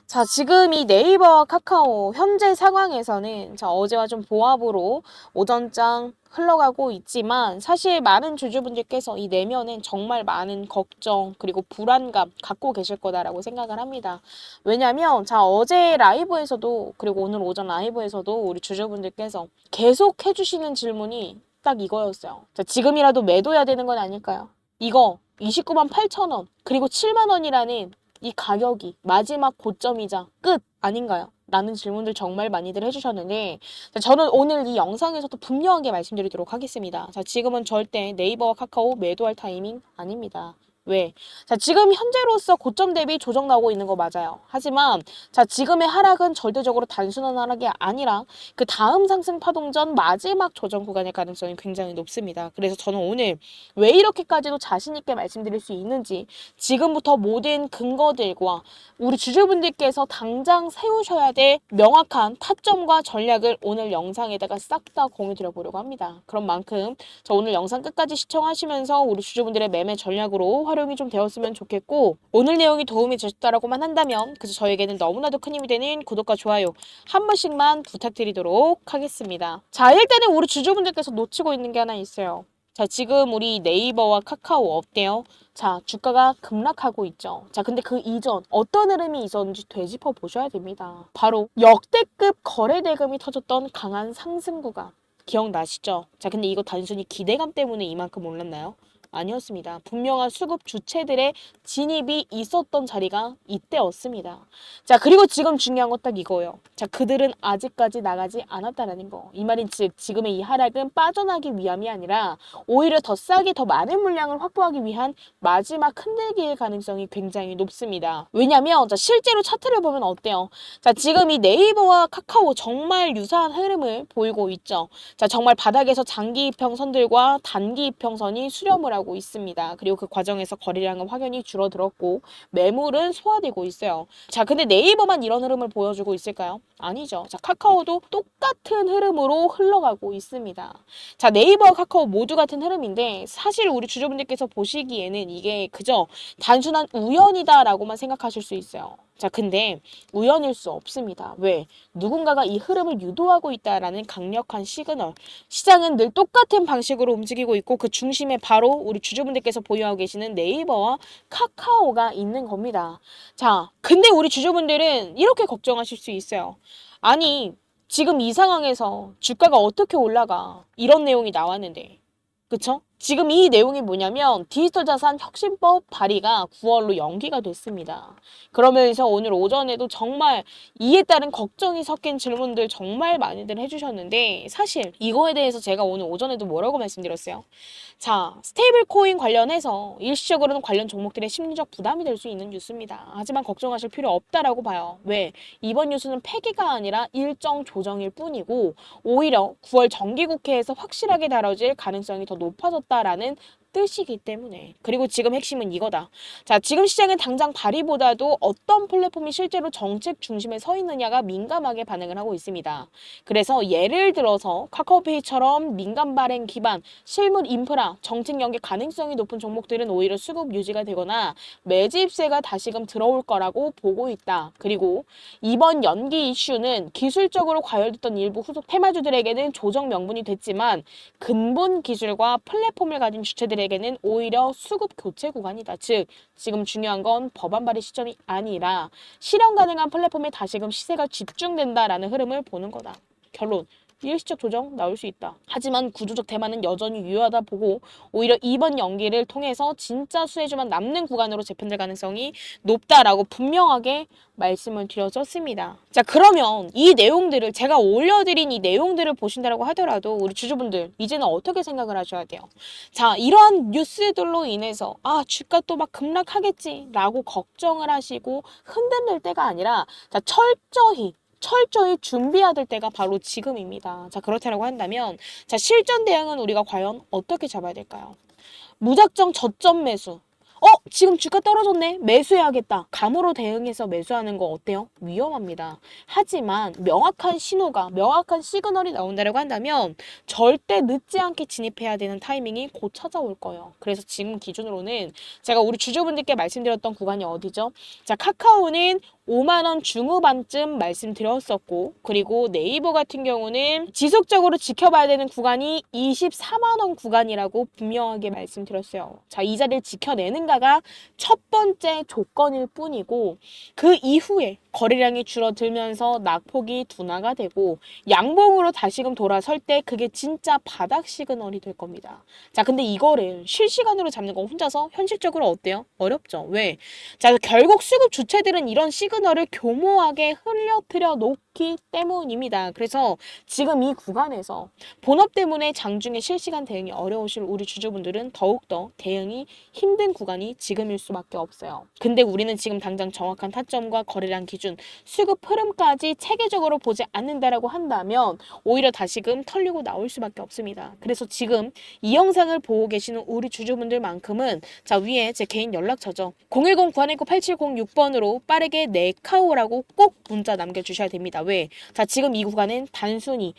자, 지금 이 네이버와 카카오 현재 상황에서는 어제와 좀 보합으로 오전장 흘러가고 있지만 사실 많은 주주분들께서 이 내면엔 정말 많은 걱정 그리고 불안감 갖고 계실 거다라고 생각을 합니다. 왜냐면 어제 라이브에서도 그리고 오늘 오전 라이브에서도 우리 주주분들께서 계속 해주시는 질문이 딱 이거였어요. 자, 지금이라도 매도해야 되는 건 아닐까요? 이거 29만 8천 원 그리고 7만 원이라는 이 가격이 마지막 고점이자 끝 아닌가요? 라는 질문들 정말 많이들 해주셨는데 저는 오늘 이 영상에서도 분명하게 말씀드리도록 하겠습니다. 자, 지금은 절대 네이버와 카카오 매도할 타이밍 아닙니다. 왜? 자, 지금 현재로서 고점 대비 조정 나오고 있는 거 맞아요. 하지만 지금의 하락은 절대적으로 단순한 하락이 아니라 그 다음 상승 파동 전 마지막 조정 구간일 가능성이 굉장히 높습니다. 그래서 저는 오늘 왜 이렇게까지도 자신 있게 말씀드릴 수 있는지 지금부터 모든 근거들과 우리 주주분들께서 당장 세우셔야 될 명확한 타점과 전략을 오늘 영상에다가 싹 다 공유 드려보려고 합니다. 그런 만큼 오늘 영상 끝까지 시청하시면서 우리 주주분들의 매매 전략으로 활용이 좀 되었으면 좋겠고 오늘 내용이 도움이 되셨다라고만 한다면 그저 저에게는 너무나도 큰 힘이 되는 구독과 좋아요 한 번씩만 부탁드리도록 하겠습니다. 자, 일단은 우리 주주분들께서 놓치고 있는 게 하나 있어요. 자, 지금 우리 네이버와 카카오 어때요? 자, 주가가 급락하고 있죠. 자, 근데 그 이전 어떤 흐름이 있었는지 되짚어 보셔야 됩니다. 바로 역대급 거래 대금이 터졌던 강한 상승 구간. 기억나시죠? 자, 근데 이거 단순히 기대감 때문에 이만큼 올랐나요? 아니었습니다. 분명한 수급 주체들의 진입이 있었던 자리가 이때였습니다. 자, 그리고 지금 중요한 건 딱 이거예요. 자, 그들은 아직까지 나가지 않았다라는 거. 이 말인 즉 지금의 이 하락은 빠져나기 위함이 아니라 오히려 더 싸게 더 많은 물량을 확보하기 위한 마지막 흔들기일 가능성이 굉장히 높습니다. 왜냐면 실제로 차트를 보면 어때요? 자, 지금 이 네이버와 카카오 정말 유사한 흐름을 보이고 있죠. 자, 정말 바닥에서 장기 이평선들과 단기 이평선이 수렴을 하고 있습니다. 그리고 그 과정에서 거래량은 확연히 줄어들었고 매물은 소화되고 있어요. 자, 근데 네이버만 이런 흐름을 보여주고 있을까요? 아니죠. 자, 카카오도 똑같은 흐름으로 흘러가고 있습니다. 자, 네이버와 카카오 모두 같은 흐름인데 사실 우리 주주분들께서 보시기에는 이게 그저 단순한 우연이다라고만 생각하실 수 있어요. 자, 근데 우연일 수 없습니다. 왜? 누군가가 이 흐름을 유도하고 있다라는 강력한 시그널. 시장은 늘 똑같은 방식으로 움직이고 있고 그 중심에 바로 우리 주주분들께서 보유하고 계시는 네이버와 카카오가 있는 겁니다. 자, 근데 우리 주주분들은 이렇게 걱정하실 수 있어요. 아니, 지금 이 상황에서 주가가 어떻게 올라가? 이런 내용이 나왔는데. 그쵸? 지금 이 내용이 뭐냐면 디지털 자산 혁신법 발의가 9월로 연기가 됐습니다. 그러면서 오늘 오전에도 정말 이에 따른 걱정이 섞인 질문들 정말 많이들 해주셨는데 사실 이거에 대해서 제가 오늘 오전에도 뭐라고 말씀드렸어요? 자, 스테이블 코인 관련해서 일시적으로는 관련 종목들의 심리적 부담이 될 수 있는 뉴스입니다. 하지만 걱정하실 필요 없다라고 봐요. 왜? 이번 뉴스는 폐기가 아니라 일정 조정일 뿐이고 오히려 9월 정기국회에서 확실하게 다뤄질 가능성이 더 높아졌다라는 뜻이기 때문에. 그리고 지금 핵심은 이거다. 자, 지금 시장은 당장 발의보다도 어떤 플랫폼이 실제로 정책 중심에 서 있느냐가 민감하게 반응을 하고 있습니다. 그래서 예를 들어서 카카오페이처럼 민간 발행 기반, 실물 인프라, 정책 연계 가능성이 높은 종목들은 오히려 수급 유지가 되거나 매집세가 다시금 들어올 거라고 보고 있다. 그리고 이번 연기 이슈는 기술적으로 과열됐던 일부 후속 테마주들에게는 조정 명분이 됐지만 근본 기술과 플랫폼을 가진 주체들에게는 오히려 수급 교체 구간이다. 즉 지금 중요한 건 법안 발의 시점이 아니라 실현 가능한 플랫폼에 다시금 시세가 집중된다라는 흐름을 보는 거다. 결론. 일시적 조정 나올 수 있다. 하지만 구조적 대만은 여전히 유효하다 보고 오히려 이번 연기를 통해서 진짜 수혜주만 남는 구간으로 재편될 가능성이 높다라고 분명하게 말씀을 드렸었습니다. 자, 그러면 이 내용들을 제가 올려드린 이 내용들을 보신다고 하더라도 우리 주주분들 이제는 어떻게 생각을 하셔야 돼요? 자, 이러한 뉴스들로 인해서 주가 또 막 급락하겠지 라고 걱정을 하시고 흔들릴 때가 아니라 자, 철저히 준비해야 될 때가 바로 지금입니다. 자, 그렇다고 한다면 자, 실전 대응은 우리가 과연 어떻게 잡아야 될까요? 무작정 저점 매수. 지금 주가 떨어졌네. 매수해야겠다. 감으로 대응해서 매수하는 거 어때요? 위험합니다. 하지만 명확한 신호가, 명확한 시그널이 나온다고 한다면 절대 늦지 않게 진입해야 되는 타이밍이 곧 찾아올 거예요. 그래서 지금 기준으로는 제가 우리 주주분들께 말씀드렸던 구간이 어디죠? 자, 카카오는 5만 원 중후반쯤 말씀드렸었고, 그리고 네이버 같은 경우는 지속적으로 지켜봐야 되는 구간이 24만 원 구간이라고 분명하게 말씀드렸어요. 자, 이 자리를 지켜내는가가 첫 번째 조건일 뿐이고, 그 이후에 거래량이 줄어들면서 낙폭이 둔화가 되고 양봉으로 다시금 돌아설 때 그게 진짜 바닥 시그널이 될 겁니다. 자, 근데 이거를 실시간으로 잡는 거 혼자서 현실적으로 어때요? 어렵죠. 왜? 자, 결국 수급 주체들은 이런 시그널을 교모하게 흘려뜨려 놓기 때문입니다. 그래서 지금 이 구간에서 본업 때문에 장중에 실시간 대응이 어려우실 우리 주주분들은 더욱더 대응이 힘든 구간이 지금일 수밖에 없어요. 근데 우리는 지금 당장 정확한 타점과 거래량 기준, 수급 흐름까지 체계적으로 보지 않는다라고 한다면 오히려 다시금 털리고 나올 수밖에 없습니다. 그래서 지금 이 영상을 보고 계시는 우리 주주분들만큼은 자, 위에 제 개인 연락처죠. 010-9297-8706번으로 빠르게 네카오라고 꼭 문자 남겨주셔야 됩니다. 왜? 자, 지금 이 구간은 단순히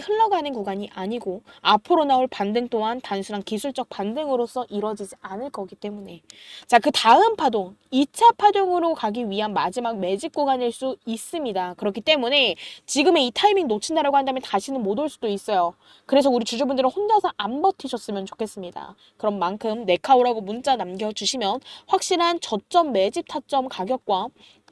흘러가는 구간이 아니고 앞으로 나올 반등 또한 단순한 기술적 반등으로서 이루어지지 않을 거기 때문에 자, 그 다음 파동 2차 파동으로 가기 위한 마지막 매직 구간일 수 있습니다. 그렇기 때문에 지금의 이 타이밍 놓친다라고 한다면 다시는 못 올 수도 있어요. 그래서 우리 주주분들은 혼자서 안 버티셨으면 좋겠습니다. 그런 만큼 네카오라고 문자 남겨주시면 확실한 저점 매집 타점 가격과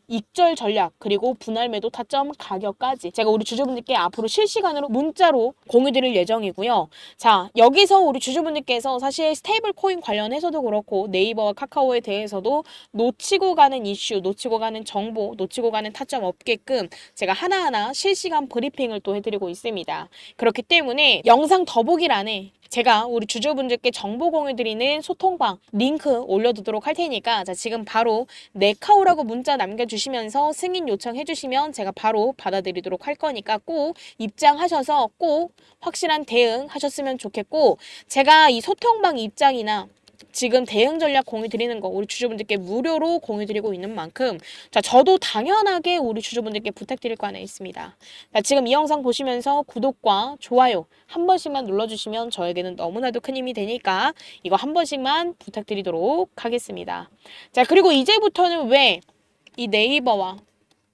익절 전략 그리고 분할 매도 타점 가격까지 제가 우리 주주분들께 앞으로 실시간으로 문자로 공유 드릴 예정이고요. 자, 여기서 우리 주주분들께서 사실 스테이블 코인 관련해서도 그렇고 네이버와 카카오에 대해서도 놓치고 가는 이슈, 놓치고 가는 정보, 놓치고 가는 타점 없게끔 제가 하나하나 실시간 브리핑을 또 해드리고 있습니다. 그렇기 때문에 영상 더보기란에 제가 우리 주주분들께 정보 공유드리는 소통방 링크 올려두도록 할 테니까 자, 지금 바로 네카오라고 문자 남겨주시면서 승인 요청해주시면 제가 바로 받아들이도록 할 거니까 꼭 입장하셔서 꼭 확실한 대응 하셨으면 좋겠고, 제가 이 소통방 입장이나 지금 대응 전략 공유 드리는 거 우리 주주분들께 무료로 공유 드리고 있는 만큼 자, 저도 당연하게 우리 주주분들께 부탁드릴 거 하나 있습니다. 자, 지금 이 영상 보시면서 구독과 좋아요 한 번씩만 눌러주시면 저에게는 너무나도 큰 힘이 되니까 이거 한 번씩만 부탁드리도록 하겠습니다. 자, 그리고 이제부터는 왜 이 네이버와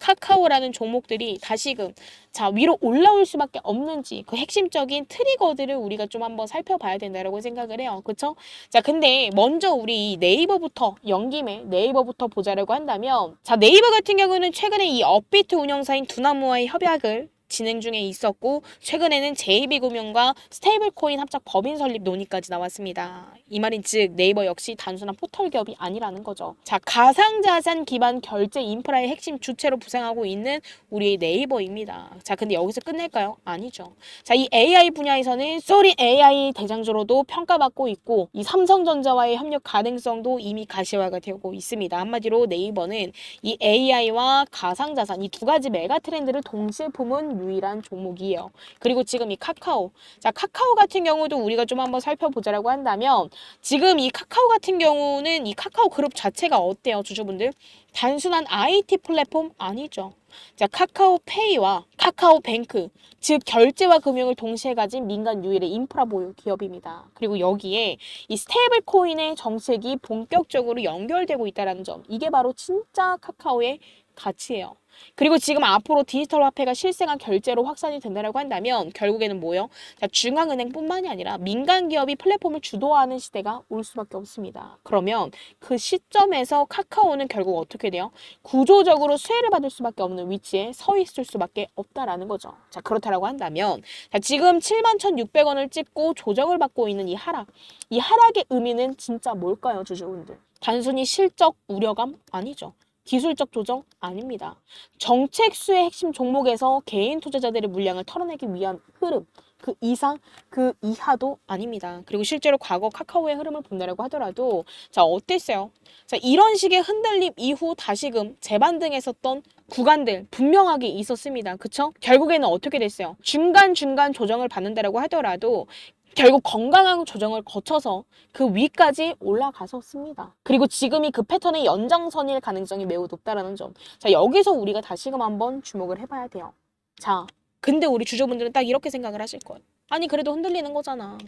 카카오라는 종목들이 다시금 자, 위로 올라올 수밖에 없는지 그 핵심적인 트리거들을 우리가 좀 한번 살펴봐야 된다고 생각을 해요. 그쵸? 자, 근데 먼저 우리 네이버부터 연김에 네이버부터 보자라고 한다면 자, 네이버 같은 경우는 최근에 이 업비트 운영사인 두나무와의 협약을 진행 중에 있었고 최근에는 JB금융과 스테이블코인 합작 법인 설립 논의까지 나왔습니다. 이 말인즉 네이버 역시 단순한 포털 기업이 아니라는 거죠. 자, 가상자산 기반 결제 인프라의 핵심 주체로 부상하고 있는 우리 네이버입니다. 자, 근데 여기서 끝낼까요? 아니죠. 자, 이 AI 분야에서는 소리 AI 대장주로도 평가받고 있고 이 삼성전자와의 협력 가능성도 이미 가시화가 되고 있습니다. 한마디로 네이버는 이 AI와 가상자산 이 두 가지 메가 트렌드를 동시에 품은 유일한 종목이에요. 그리고 지금 이 카카오. 자, 카카오 같은 경우도 우리가 좀 한번 살펴보자라고 한다면 지금 이 카카오 같은 경우는 이 카카오 그룹 자체가 어때요, 주주분들? 단순한 IT 플랫폼 아니죠. 자, 카카오페이와 카카오뱅크, 즉 결제와 금융을 동시에 가진 민간 유일의 인프라 보유 기업입니다. 그리고 여기에 이 스테이블 코인의 정책이 본격적으로 연결되고 있다는 점, 이게 바로 진짜 카카오의 가치예요. 그리고 지금 앞으로 디지털 화폐가 실생활 결제로 확산이 된다고 한다면 결국에는 뭐요? 자, 중앙은행뿐만이 아니라 민간 기업이 플랫폼을 주도하는 시대가 올 수밖에 없습니다. 그러면 그 시점에서 카카오는 결국 어떻게 돼요? 구조적으로 수혜를 받을 수밖에 없는 위치에 서 있을 수밖에 없다라는 거죠. 자, 그렇다라고 한다면 자, 지금 71,600원을 찍고 조정을 받고 있는 이 하락. 이 하락의 의미는 진짜 뭘까요, 주주분들? 단순히 실적 우려감? 아니죠. 기술적 조정? 아닙니다. 정책 수의 핵심 종목에서 개인 투자자들의 물량을 털어내기 위한 흐름, 그 이상, 그 이하도 아닙니다. 그리고 실제로 과거 카카오의 흐름을 본다라고 하더라도 자, 어땠어요? 자, 이런 식의 흔들림 이후 다시금 재반등했었던 구간들 분명하게 있었습니다. 그쵸? 결국에는 어떻게 됐어요? 중간중간 조정을 받는다라고 하더라도 결국 건강한 조정을 거쳐서 그 위까지 올라갔었습니다. 그리고 지금이 그 패턴의 연장선일 가능성이 매우 높다라는 점. 자, 여기서 우리가 다시금 한번 주목을 해봐야 돼요. 자, 근데 우리 주주분들은 딱 이렇게 생각을 하실 거예요. 아니, 그래도 흔들리는 거잖아.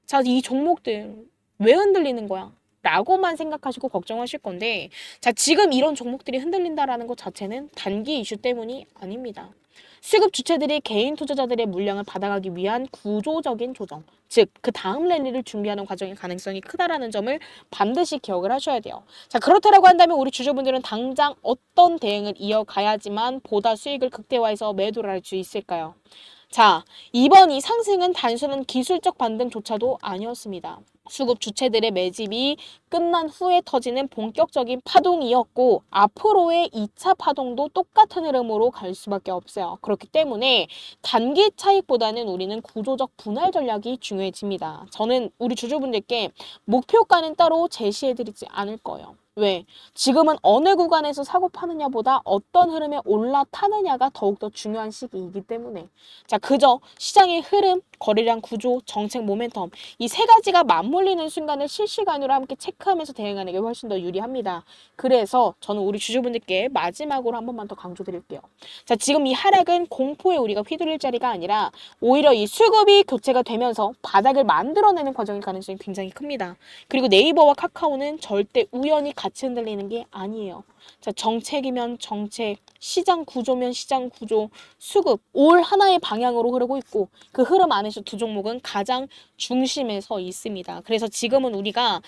자, 이 종목들 왜 흔들리는 거야? 라고만 생각하시고 걱정하실 건데, 자, 지금 이런 종목들이 흔들린다라는 것 자체는 단기 이슈 때문이 아닙니다. 수급 주체들이 개인 투자자들의 물량을 받아가기 위한 구조적인 조정, 즉 그 다음 랠리를 준비하는 과정의 가능성이 크다라는 점을 반드시 기억을 하셔야 돼요. 자, 그렇다라고 한다면 우리 주주분들은 당장 어떤 대응을 이어가야지만 보다 수익을 극대화해서 매도를 할 수 있을까요? 자, 이번 이 상승은 단순한 기술적 반등조차도 아니었습니다. 수급 주체들의 매집이 끝난 후에 터지는 본격적인 파동이었고 앞으로의 2차 파동도 똑같은 흐름으로 갈 수밖에 없어요. 그렇기 때문에 단기 차익보다는 우리는 구조적 분할 전략이 중요해집니다. 저는 우리 주주분들께 목표가는 따로 제시해드리지 않을 거예요. 왜? 지금은 어느 구간에서 사고 파느냐보다 어떤 흐름에 올라타느냐가 더욱더 중요한 시기이기 때문에 자, 그저 시장의 흐름, 거래량 구조, 정책 모멘텀 이 세 가지가 맞물리는 순간을 실시간으로 함께 체크하면서 대응하는 게 훨씬 더 유리합니다. 그래서 저는 우리 주주분들께 마지막으로 한 번만 더 강조드릴게요. 자, 지금 이 하락은 공포에 우리가 휘둘릴 자리가 아니라 오히려 이 수급이 교체가 되면서 바닥을 만들어내는 과정일 가능성이 굉장히 큽니다. 그리고 네이버와 카카오는 절대 우연히 같이 흔들리는 게 아니에요. 자, 정책이면 정책, 시장 구조면 시장 구조, 수급, 올 하나의 방향으로 흐르고 있고 그 흐름 안에서 두 종목은 가장 중심에 서 있습니다. 그래서 지금은 우리가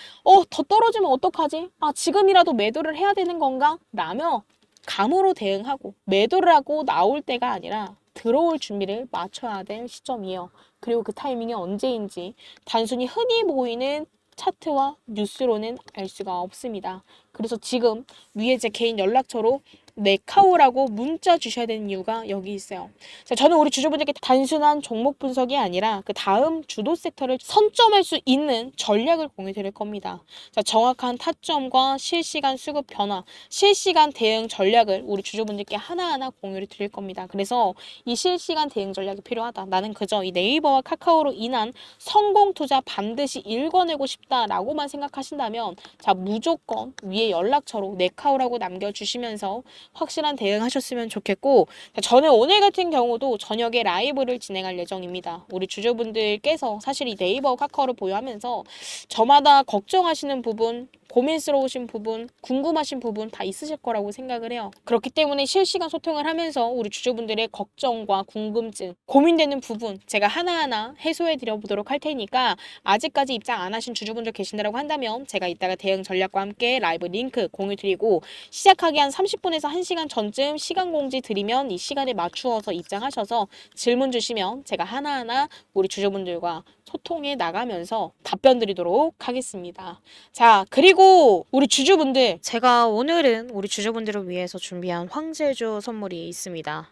더 떨어지면 어떡하지? 아, 지금이라도 매도를 해야 되는 건가? 라며 감으로 대응하고 매도를 하고 나올 때가 아니라 들어올 준비를 맞춰야 될 시점이에요. 그리고 그 타이밍이 언제인지 단순히 흔히 보이는 차트와 뉴스로는 알 수가 없습니다. 그래서 지금 위에 제 개인 연락처로 네카오라고 문자 주셔야 되는 이유가 여기 있어요. 자, 저는 우리 주주분들께 단순한 종목 분석이 아니라 그 다음 주도 섹터를 선점할 수 있는 전략을 공유해 드릴 겁니다. 자, 정확한 타점과 실시간 수급 변화, 실시간 대응 전략을 우리 주주분들께 하나하나 공유를 드릴 겁니다. 그래서 이 실시간 대응 전략이 필요하다. 나는 그저 이 네이버와 카카오로 인한 성공 투자 반드시 읽어내고 싶다라고만 생각하신다면 자, 무조건 위에 연락처로 네카오라고 남겨주시면서 확실한 대응하셨으면 좋겠고 저는 오늘 같은 경우도 저녁에 라이브를 진행할 예정입니다. 우리 주주분들께서 사실 이 네이버 카카오를 보유하면서 저마다 걱정하시는 부분 고민스러우신 부분, 궁금하신 부분 다 있으실 거라고 생각을 해요. 그렇기 때문에 실시간 소통을 하면서 우리 주주분들의 걱정과 궁금증, 고민되는 부분 제가 하나하나 해소해 드려 보도록 할 테니까 아직까지 입장 안 하신 주주분들 계신다고 한다면 제가 이따가 대응 전략과 함께 라이브 링크 공유 드리고 시작하기 한 30분에서 1시간 전쯤 시간 공지 드리면 이 시간에 맞추어서 입장하셔서 질문 주시면 제가 하나하나 우리 주주분들과 소통해 나가면서 답변 드리도록 하겠습니다. 자, 그리고 우리 주주분들 제가 오늘은 우리 주주분들을 위해서 준비한 황제주 선물이 있습니다.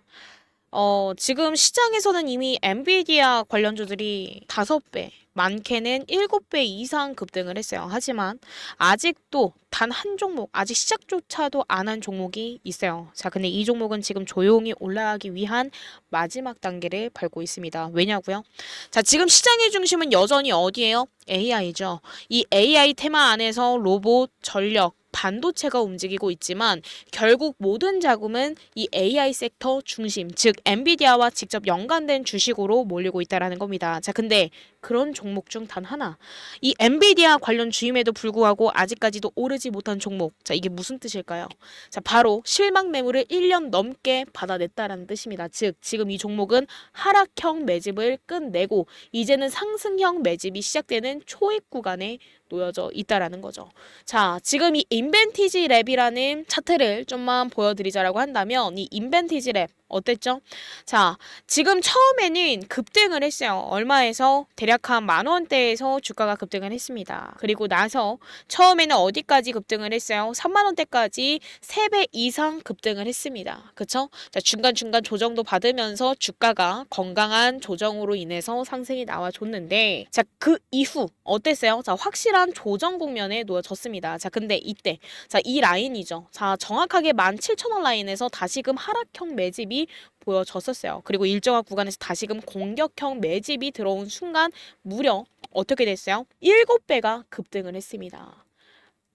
지금 시장에서는 이미 엔비디아 관련주들이 5배, 많게는 7배 이상 급등을 했어요. 하지만 아직도 단 한 종목, 아직 시작조차도 안 한 종목이 있어요. 자, 근데 이 종목은 지금 조용히 올라가기 위한 마지막 단계를 밟고 있습니다. 왜냐고요? 자, 지금 시장의 중심은 여전히 어디예요? AI죠. 이 AI 테마 안에서 로봇, 전력, 반도체가 움직이고 있지만 결국 모든 자금은 이 AI 섹터 중심, 즉 엔비디아와 직접 연관된 주식으로 몰리고 있다라는 겁니다. 자, 근데 그런 종목 중 단 하나, 이 엔비디아 관련 주임에도 불구하고 아직까지도 오르지 못한 종목. 자, 이게 무슨 뜻일까요? 자, 바로 실망 매물을 1년 넘게 받아냈다라는 뜻입니다. 즉, 지금 이 종목은 하락형 매집을 끝내고 이제는 상승형 매집이 시작되는 초입 구간에 놓여져 있다라는 거죠. 자, 지금 이 인벤티지 랩이라는 차트를 좀만 보여드리자라고 한다면 이 인벤티지 랩 어땠죠? 자, 지금 처음에는 급등을 했어요. 얼마에서? 대략 한 10,000원대에서 주가가 급등을 했습니다. 그리고 나서 처음에는 어디까지 급등을 했어요? 30,000원대까지 3배 이상 급등을 했습니다. 그쵸? 자, 중간중간 조정도 받으면서 주가가 건강한 조정으로 인해서 상승이 나와줬는데 자, 그 이후 어땠어요? 자, 확실한 조정 국면에 놓여졌습니다. 자, 근데 이때 자, 이 라인이죠. 자, 정확하게 17,000원 라인에서 다시금 하락형 매집이 모습이 보여졌었어요. 그리고 일정한 구간에서 다시금 공격형 매집이 들어온 순간 무려 어떻게 됐어요? 7배가 급등을 했습니다.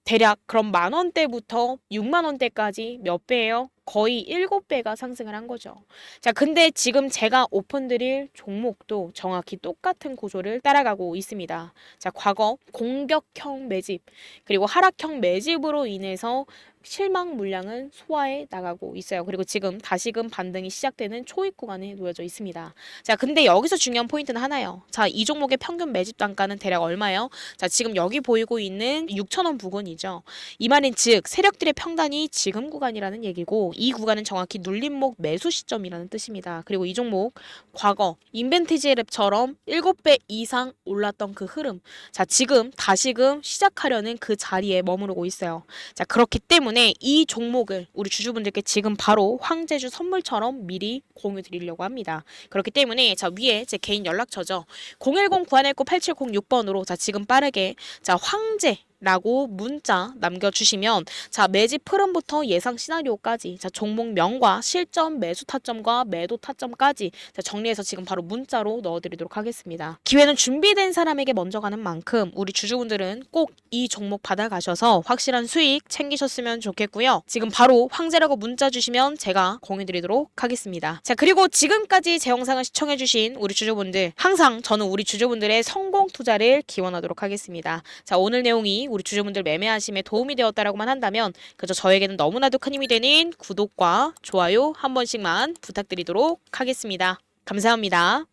대략 그럼 10,000원대부터 60,000원대까지 몇 배예요? 거의 7배가 상승을 한 거죠. 자, 근데 지금 제가 오픈드릴 종목도 정확히 똑같은 구조를 따라가고 있습니다. 자, 과거 공격형 매집, 그리고 하락형 매집으로 인해서 실망 물량은 소화해 나가고 있어요. 그리고 지금 다시금 반등이 시작되는 초입 구간에 놓여져 있습니다. 자, 근데 여기서 중요한 포인트는 하나요. 자, 이 종목의 평균 매집 단가는 대략 얼마예요? 자, 지금 여기 보이고 있는 6,000원 부근이죠. 이 말은 즉 세력들의 평단이 지금 구간이라는 얘기고, 이 구간은 정확히 눌림목 매수 시점이라는 뜻입니다. 그리고 이 종목 과거 인벤티지 랩처럼 7배 이상 올랐던 그 흐름, 자, 지금 다시금 시작하려는 그 자리에 머무르고 있어요. 자, 그렇기 때문에 이 종목을 우리 주주분들께 지금 바로 황제주 선물처럼 미리 공유 드리려고 합니다. 그렇기 때문에 자, 위에 제 개인 연락처죠. 010-9119-8706번으로 자, 지금 빠르게 자, 황제 라고 문자 남겨주시면 자, 매집 흐름부터 예상 시나리오까지 자, 종목명과 실점 매수 타점과 매도 타점까지 자, 정리해서 지금 바로 문자로 넣어드리도록 하겠습니다. 기회는 준비된 사람에게 먼저 가는 만큼 우리 주주분들은 꼭 이 종목 받아가셔서 확실한 수익 챙기셨으면 좋겠고요. 지금 바로 황제라고 문자 주시면 제가 공유드리도록 하겠습니다. 자, 그리고 지금까지 제 영상을 시청해주신 우리 주주분들, 항상 저는 우리 주주분들의 성공 투자를 기원하도록 하겠습니다. 자, 오늘 내용이 우리 주주분들 매매하심에 도움이 되었다라고만 한다면 그저 저에게는 너무나도 큰 힘이 되는 구독과 좋아요 한 번씩만 부탁드리도록 하겠습니다. 감사합니다.